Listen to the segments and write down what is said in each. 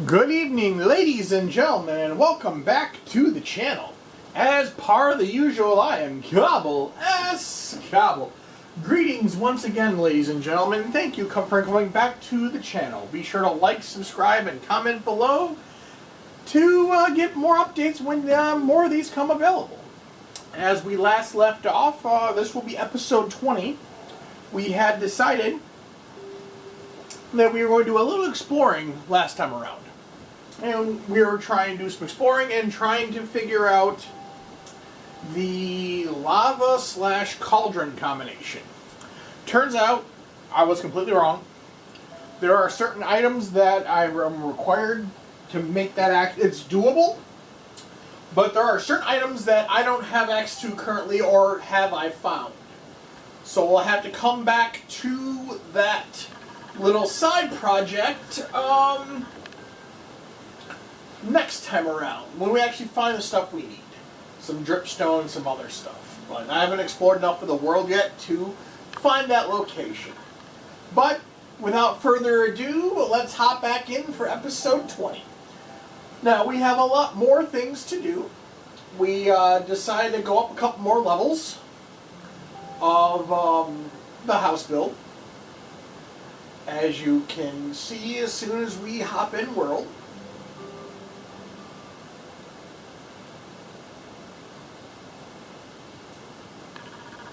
Good evening, ladies and gentlemen, and welcome back to the channel. As part of the usual, I am Cobble S. Cobble. Greetings once again, ladies and gentlemen. Thank you for coming back to the channel. Be sure to like, subscribe, and comment below to get more updates when more of these come available. As we last left off, this will be episode 20. We had decided that we were going to do a little exploring last time around. And we were trying to do some exploring and trying to figure out the lava/cauldron combination. Turns out, I was completely wrong. There are certain items that I am required to make that act. It's doable, but there are certain items that I don't have access to currently, or have I found. So we'll have to come back to that little side project next time around, when we actually find the stuff we need. Some dripstone, some other stuff. But I haven't explored enough of the world yet to find that location. But without further ado, let's hop back in for episode 20. Now, we have a lot more things to do. We decided to go up a couple more levels of the house build. As you can see, as soon as we hop in world,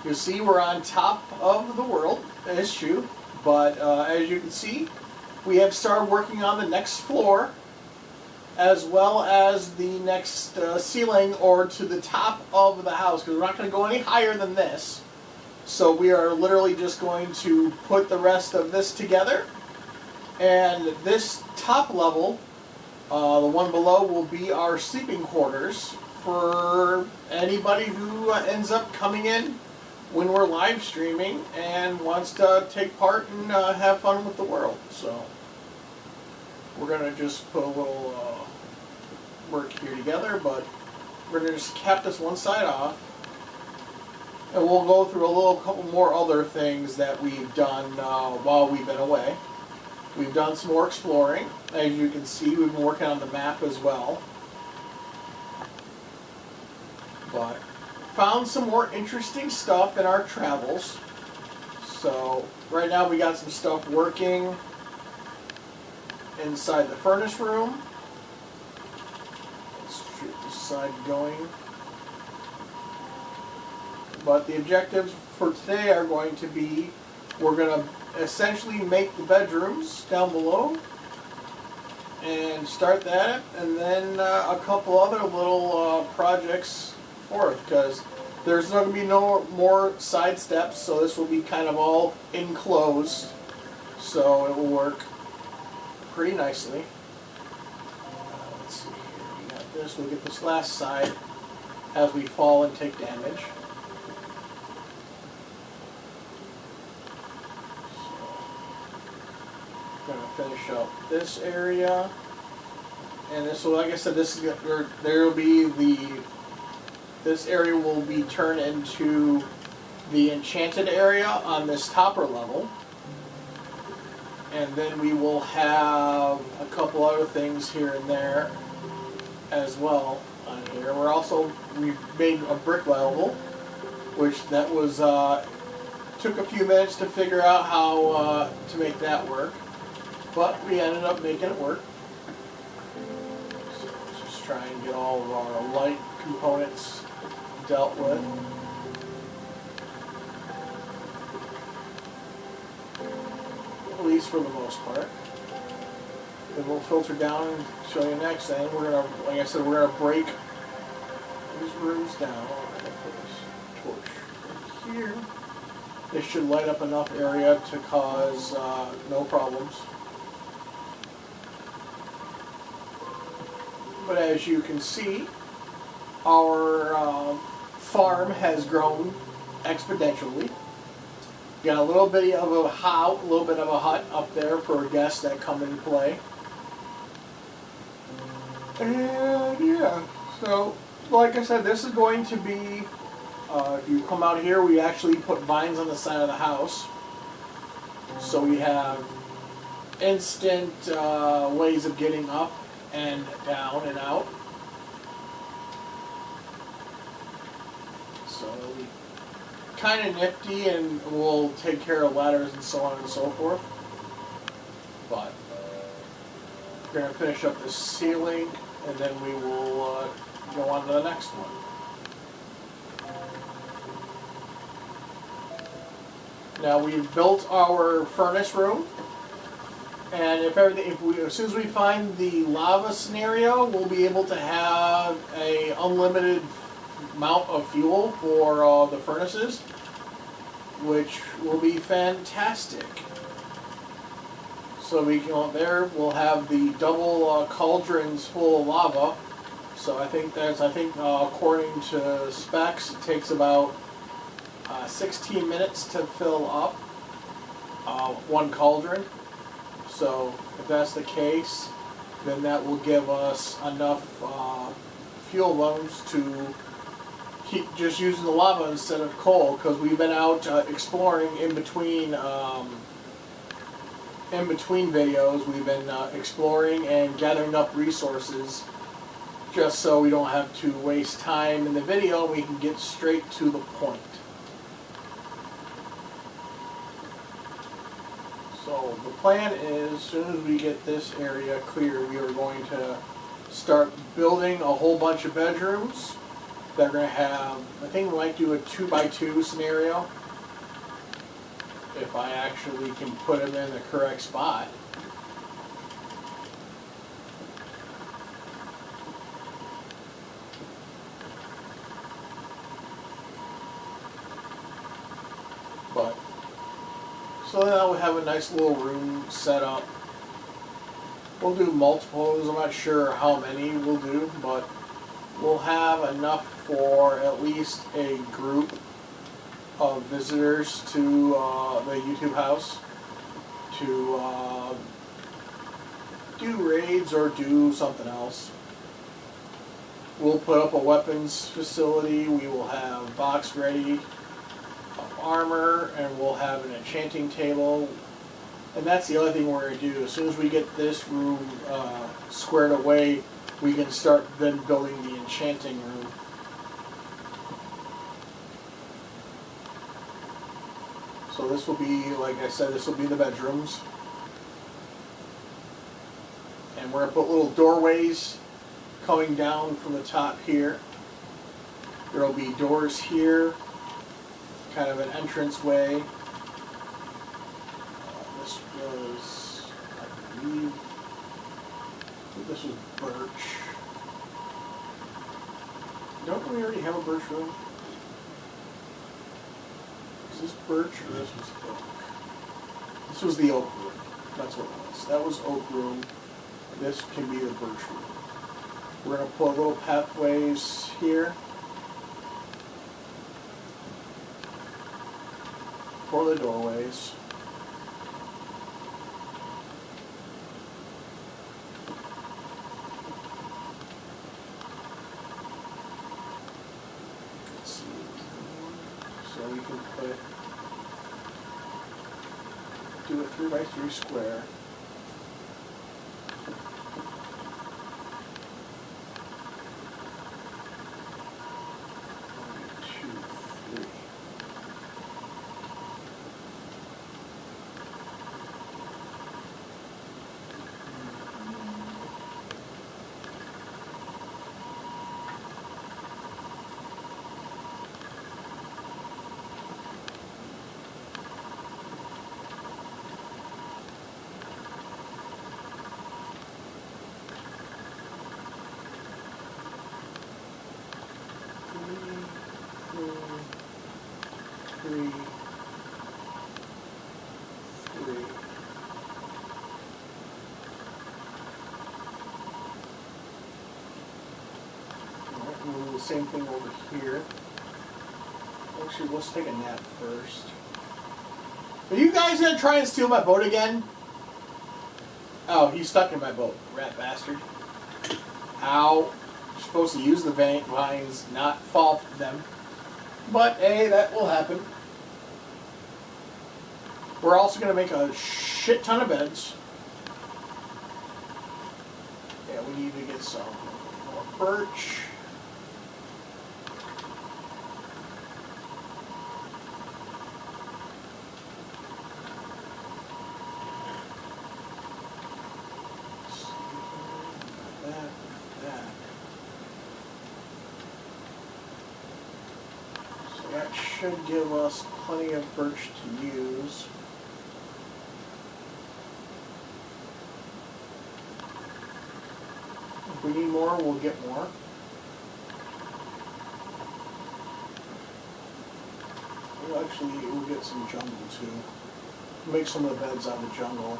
you see we're on top of the world, as true, but as you can see, we have started working on the next floor, as well as the next ceiling, or to the top of the house, because we're not going to go any higher than this. So we are literally just going to put the rest of this together, and this top level, the one below, will be our sleeping quarters for anybody who ends up coming in when we're live streaming and wants to take part and have fun with the world. So we're going to just put a little work here together, but we're going to just cap this one side off. And we'll go through a couple more other things that we've done while we've been away. We've done some more exploring. As you can see, we've been working on the map as well. But found some more interesting stuff in our travels. So right now we got some stuff working inside the furnace room. Let's get this side going. But the objectives for today are going to be, we're going to essentially make the bedrooms down below and start that, and then a couple other little projects forth, because there's not going to be no more side steps, so this will be kind of all enclosed, so it will work pretty nicely. Let's see here, we got this, we'll get this last side as we fall and take damage. Going to finish up this area, and this will, like I said, this is there will be this area will be turned into the enchanted area on this topper level, and then we will have a couple other things here and there as well on here. We made a brick level, which that was took a few minutes to figure out how to make that work. But we ended up making it work. So let's just try and get all of our light components dealt with. At least for the most part. Then we'll filter down and show you next. And we're gonna, like I said, we're gonna break these rooms down. I'm gonna put this torch right here. This should light up enough area to cause no problems. But as you can see, our farm has grown exponentially. Got a little bit of a hut up there for guests that come and play. And yeah, so like I said, this is going to be, if you come out here, we actually put vines on the side of the house. So we have instant ways of getting up and down and out. So it'll be kind of nifty, and we'll take care of ladders and so on and so forth. But we're going to finish up the ceiling, and then we will go on to the next one. Now we've built our furnace room, and as soon as we find the lava scenario, we'll be able to have a unlimited amount of fuel for the furnaces, which will be fantastic. So we can we'll have the double cauldrons full of lava. So I think according to specs, it takes about 16 minutes to fill up one cauldron. So if that's the case, then that will give us enough fuel loads to keep just using the lava instead of coal, because we've been out exploring in between videos. We've been exploring and gathering up resources just so we don't have to waste time in the video. We can get straight to the point. So the plan is, as soon as we get this area clear, we are going to start building a whole bunch of bedrooms. They're going to have, I think we might do a 2x2 scenario, if I actually can put them in the correct spot. But, so now we have a nice little room set up. We'll do multiples. I'm not sure how many we'll do, but we'll have enough for at least a group of visitors to the YouTube house to do raids or do something else. We'll put up a weapons facility. We will have box ready of armor, and we'll have an enchanting table. And that's the other thing we're going to do. As soon as we get this room squared away, we can start then building the enchanting room. So this will be, like I said, this will be the bedrooms. And we're going to put little doorways coming down from the top here. There will be doors here, kind of an entrance way. This was, I believe this was birch. Don't we already have a birch room? Is this birch or this was oak? This was the oak room. That's what it was. That was oak room. This can be the birch room. We're going to put little pathways here for the doorways. Let's see. So we can do a 3x3 square. We'll do the same thing over here. Actually, let's take a nap first. Are you guys gonna try and steal my boat again? Oh, he's stuck in my boat, rat bastard. Ow. You're supposed to use the vines, not fall from them. But, hey, that will happen. We're also going to make a shit ton of beds. we need to get some more birch. That should give us plenty of birch to use. If we need more, we'll get more. We'll get some jungle too. Make some of the beds out of jungle.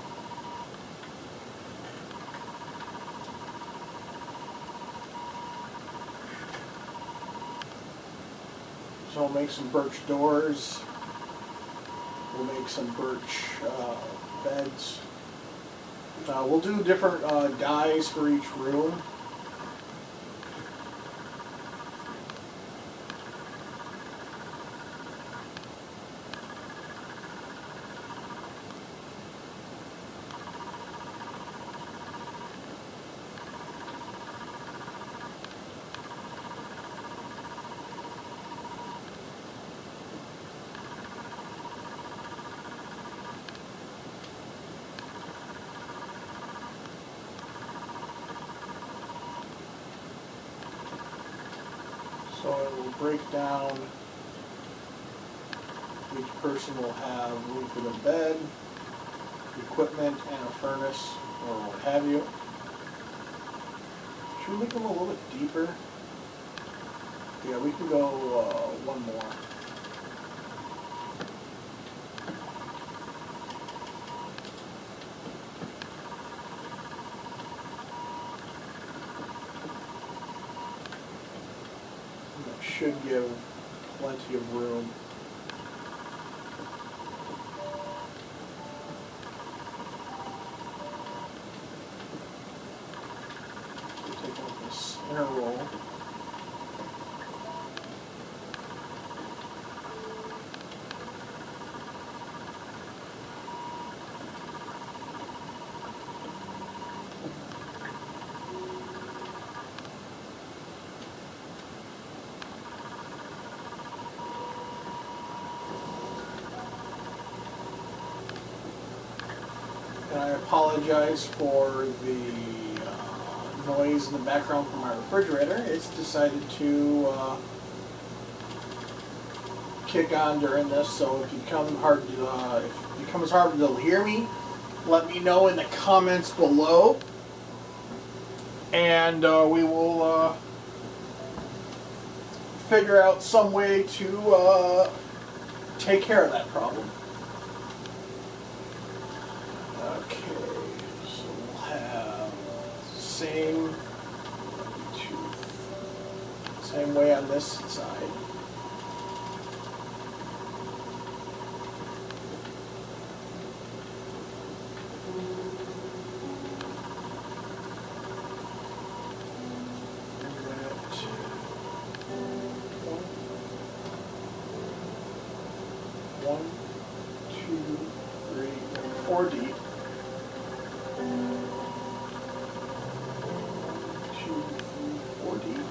So we'll make some birch doors. We'll make some birch beds. We'll do different dyes for each room. So it will break down. Each person will have room for the bed, equipment, and a furnace, or what have you. Should we make them a little bit deeper? Yeah, we can go one more. Should give plenty of room. So take out this inner roll. And I apologize for the noise in the background from my refrigerator. It's decided to kick on during this, so if you come as hard to hear me, let me know in the comments below, and we will figure out some way to take care of that problem. Okay, so we'll have same way on this side. One, two, three, 4 deep. 2, 3, 4 deep.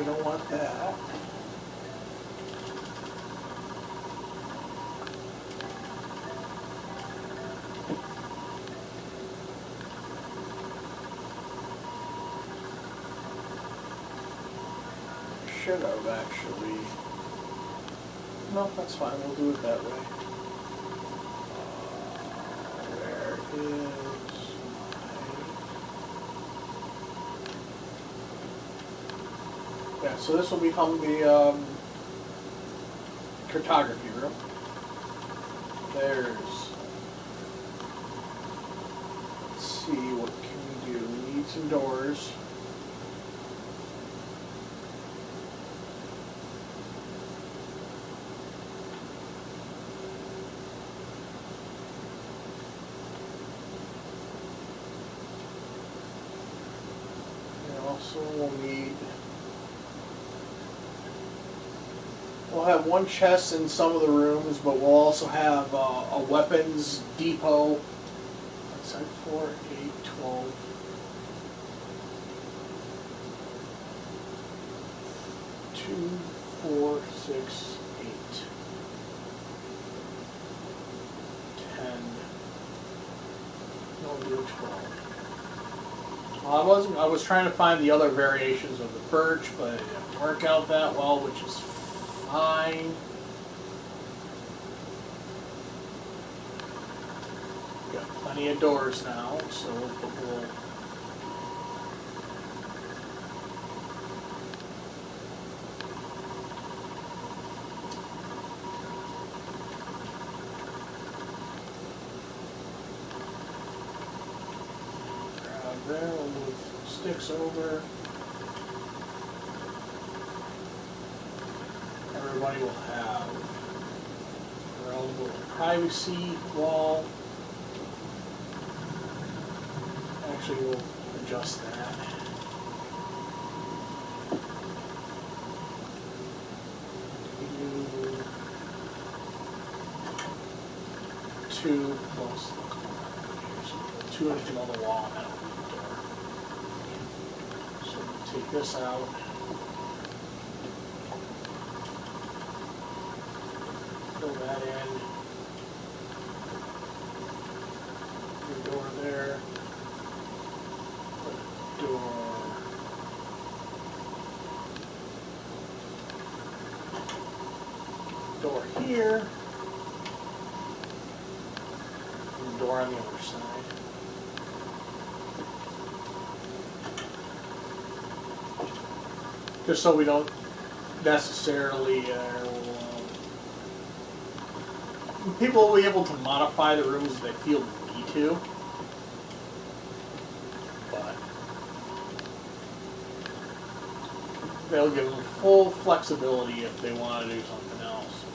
We don't want that. Should have actually. No, that's fine. We'll do it that way. Where is my... Yeah, so this will become the cartography room. There's... Let's see, what can we do? We need some doors. So we'll have one chest in some of the rooms, but we'll also have a weapons depot. That's like 4, 8, 12. Two, 4, 6, 8, 10. No, do 12. Well, I was trying to find the other variations of the birch, but it didn't work out that well, which is fine. Got plenty of doors now, so we'll there, we'll move sticks over. Everybody will have their own little privacy wall. Actually, we'll adjust that. Two plus the corner. So 2 inches on the wall, and that'll be the door. So we'll take this out. Fill that in. Put a door there. Put a door here. And a door on the other side. Just so we don't necessarily people will be able to modify the rooms if they feel the need to, but they'll give them full flexibility if they want to do something else.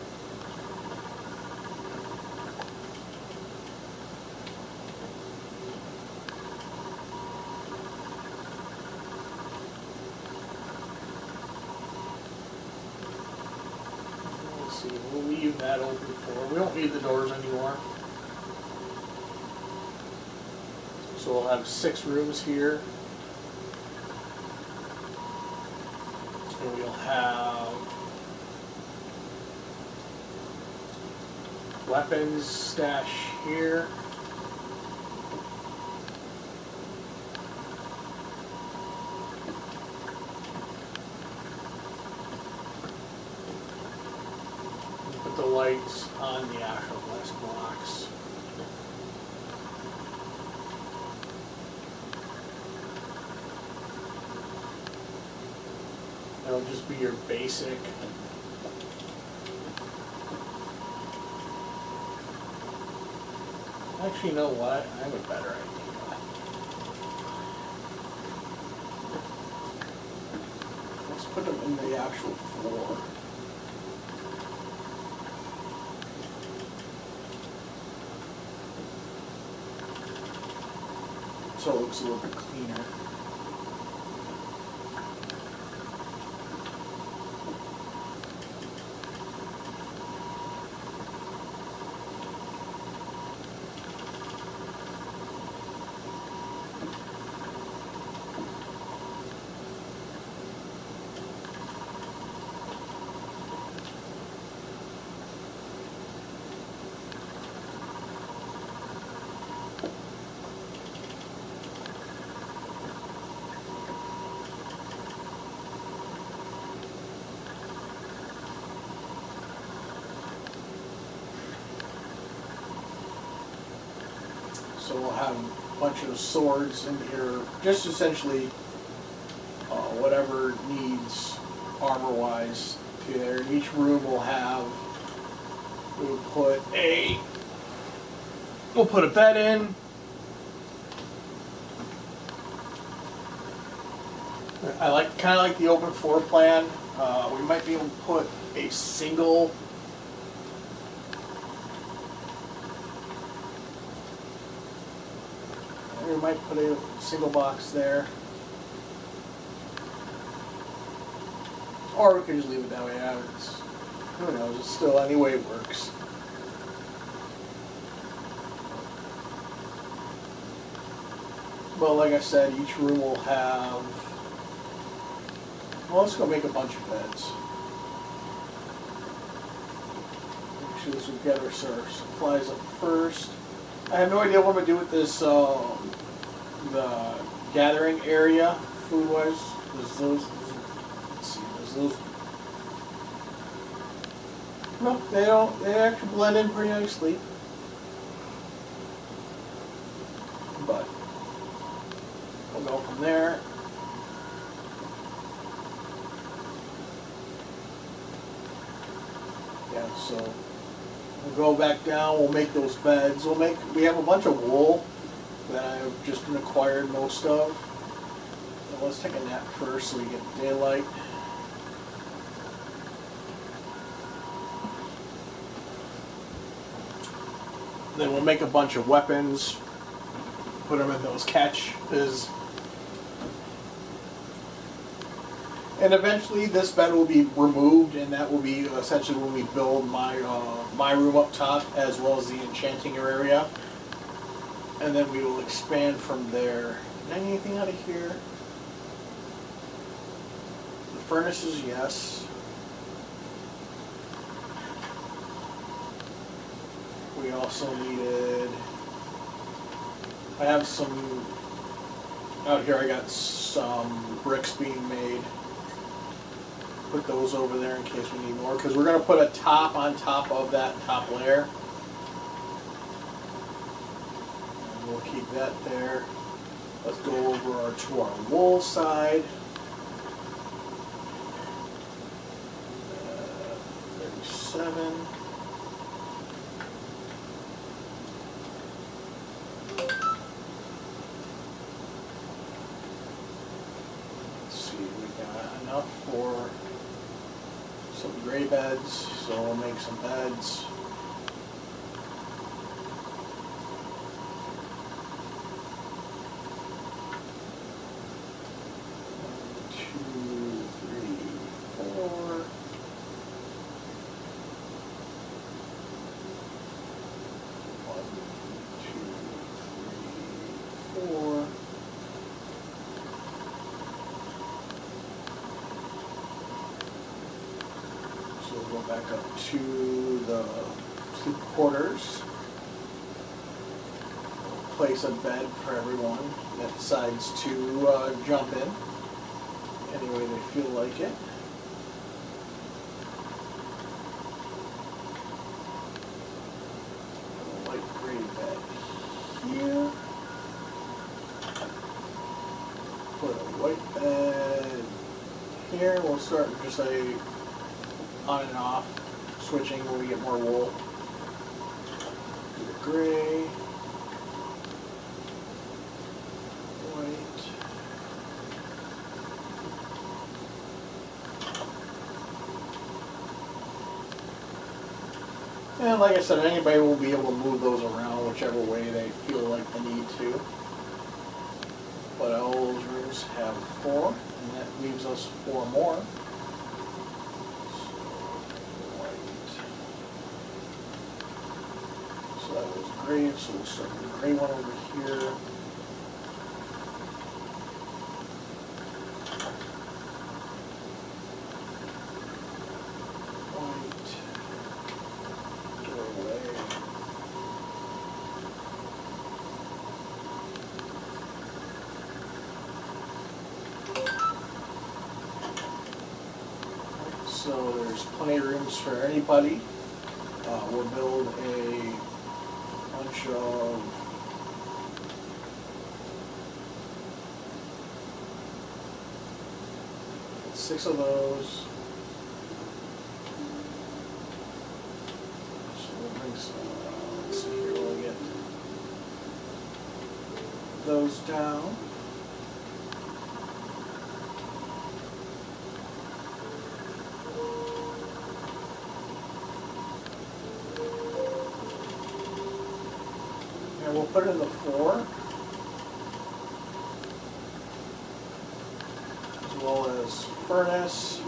We'll leave that open for. We don't need the doors anymore. So we'll have 6 rooms here. And we'll have weapons stash here. The lights on the actual glass blocks. That'll just be your basic. Actually, you know what? I have a better idea. Let's put them in the actual floor. So it looks a little bit cleaner. So we'll have a bunch of swords in here, just essentially whatever needs armor-wise to there. And each room will have, we'll put a bed in. I kind of like the open floor plan. We might be able to put a single we might put a single box there. Or we could just leave it that way. Yeah, who knows? It's still, any way it works. But like I said, each room will have... Well, let's go make a bunch of beds. Make sure this will get our supplies up first. I have no idea what I'm going to do with this, the gathering area, food-wise. There's those... Let's see, there's those... No, they don't. They actually blend in pretty nicely. But we'll go from there. Yeah, so we'll go back down. We'll make those beds. We have a bunch of wool that I've just acquired most of. So let's take a nap first so we get daylight. Then we'll make a bunch of weapons, put them in those catches, and eventually this bed will be removed, and that will be essentially when we build my room up top as well as the enchanting area, and then we will expand from there. Anything out of here? The furnaces, yes. We also needed, I have some, out here I got some bricks being made. Put those over there in case we need more, because we're going to put a top on top of that top layer. And we'll keep that there. Let's go over to our wool side. 37. Enough for some gray beds, so we'll make some beds. One, two, three, four. One, two, three, four. Go back up to the sleep quarters. Place a bed for everyone that decides to jump in any way they feel like it. A light gray bed here. Put a white bed here. We'll start with just a on and off, switching when we get more wool. Do the gray, white, and like I said, anybody will be able to move those around whichever way they feel like they need to. But all those rooms have 4, and that leaves us 4 more. That was gray, so we'll start with the gray one over here. White. Doorway. So there's plenty of rooms for anybody. We'll build a bunch of 6 of those. So let's see here, we'll get those down. And we'll put it in the 4. As well as furnace.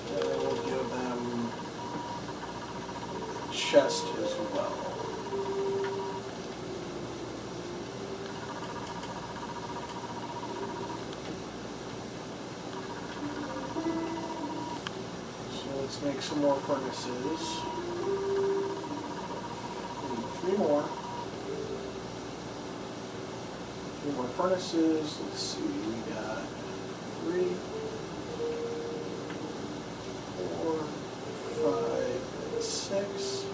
And then we'll give them chest as well. Let's make some more furnaces. We need 3 more. 3 more furnaces. Let's see, we got 3, 4, 5, and 6.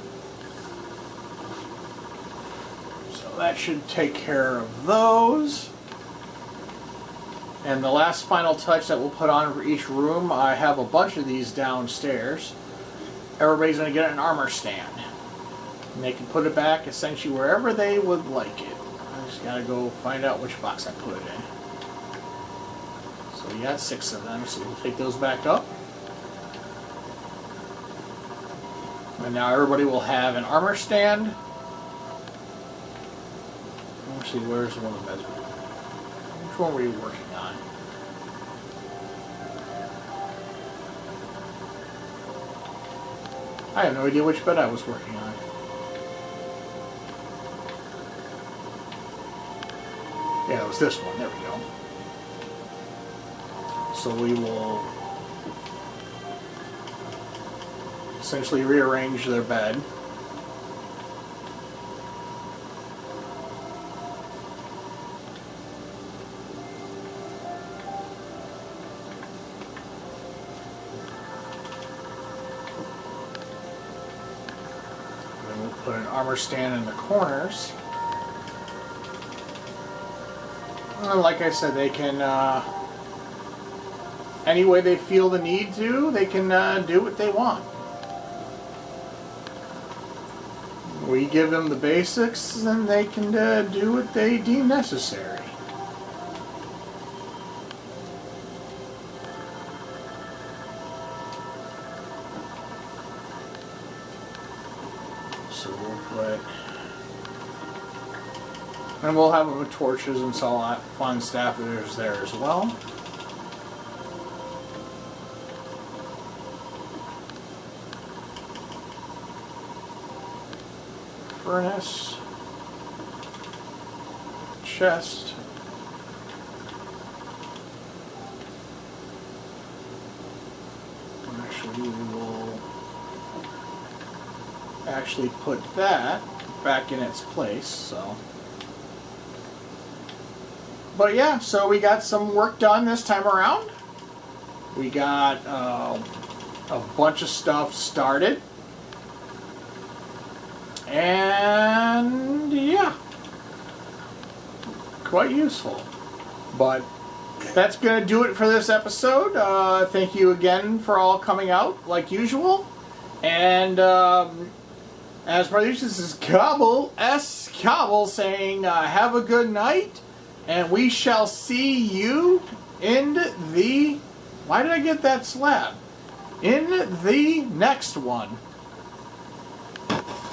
So that should take care of those. And the last final touch that we'll put on for each room, I have a bunch of these downstairs. Everybody's going to get an armor stand. And they can put it back essentially wherever they would like it. I just got to go find out which box I put it in. So we got 6 of them, so we'll take those back up. And now everybody will have an armor stand. Let's see, where's one of the beds? Which one were you working on? I have no idea which bed I was working on. Yeah, it was this one. There we go. So we will essentially rearrange their bed. Put an armor stand in the corners. And like I said, they can, any way they feel the need to, they can do what they want. We give them the basics, and they can do what they deem necessary. So we'll put, and we'll have them with torches and all that fun stuff there's there as well. Furnace, chest, and actually we will actually put that back in its place. So, but yeah, so we got some work done this time around. We got a bunch of stuff started, and yeah, quite useful. But that's gonna do it for this episode. Thank you again for all coming out like usual, and as per usual, this is Cobble saying have a good night, and we shall see you in the, why did I get that slab? In the next one.